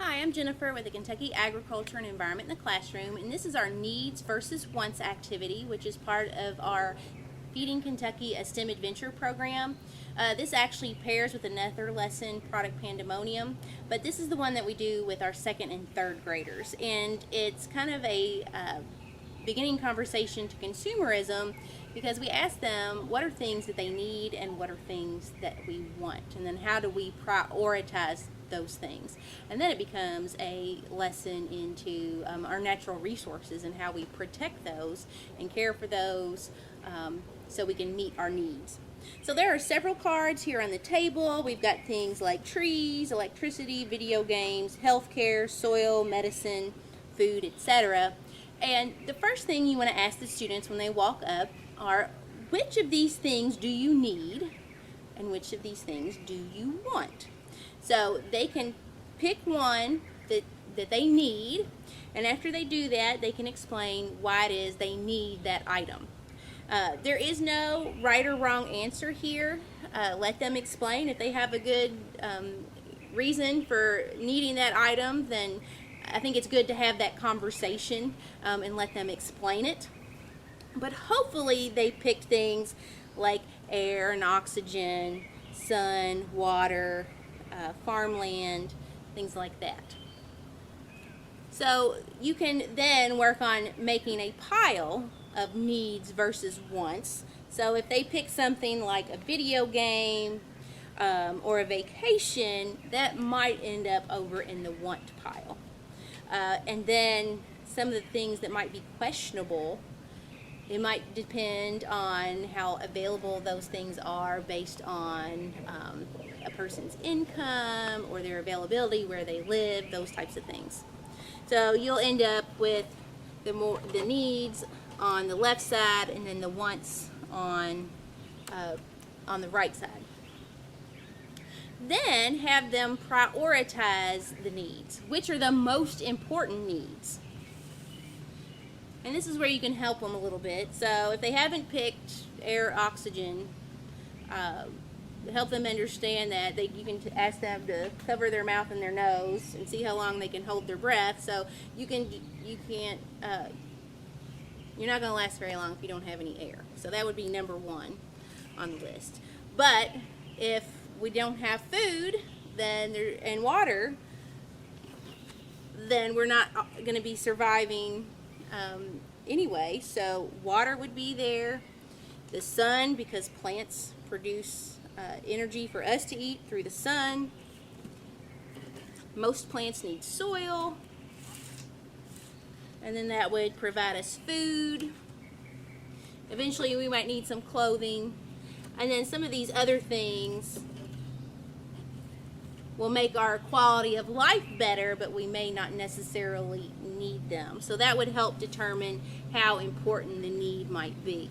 Hi, I'm Jennifer with the Kentucky Agriculture and Environment in the Classroom, and this is our Needs versus Wants activity, which is part of our Feeding Kentucky a STEM Adventure program. This actually pairs with another lesson, Product Pandemonium, but this is the one that we do with our second and third graders, and it's kind of a beginning conversation to consumerism, because we ask them what are things that they need and what are things that we want, and then how do we prioritize those things. And then it becomes a lesson into our natural resources and how we protect those and care for those, so we can meet our needs. So there are several cards here on the table. We've got things like trees, electricity, video games, healthcare, soil, medicine, food, etc. And the first thing you want to ask the students when they walk up are, which of these things do you need and which of these things do you want? So they can pick one that they need, and after they do that, they can explain why it is they need that item. There is no right or wrong answer here. Let them explain. If they have a good reason for needing that item, then I think it's good to have that conversation and let them explain it. But hopefully they picked things like air and oxygen, sun, water, farmland, things like that. So you can then work on making a pile of needs versus wants. So if they pick something like a video game or a vacation, that might end up over in the want pile. And then some of the things that might be questionable, it might depend on how available those things are based on a person's income or their availability, where they live, those types of things. So you'll end up with the needs on the left side and then the wants on the right side. Then have them prioritize the needs. Which are the most important needs? And this is where you can help them a little bit. So if they haven't picked air, oxygen, help them understand that you can ask them to cover their mouth and their nose and see how long they can hold their breath. So you're not going to last very long if you don't have any air. So that would be number one on the list. But if we don't have food and water, then we're not going to be surviving anyway. So water would be there. The sun, because plants produce energy for us to eat through the sun. Most plants need soil, and then that would provide us food. Eventually we might need some clothing, and then some of these other things will make our quality of life better, but we may not necessarily need them. So that would help determine how important the need might be.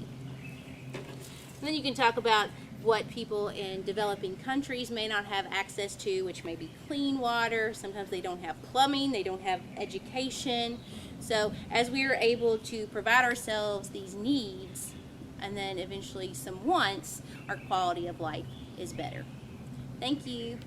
And then you can talk about what people in developing countries may not have access to, which may be clean water. Sometimes they don't have plumbing, they don't have education. So as we are able to provide ourselves these needs and then eventually some wants, our quality of life is better. Thank you.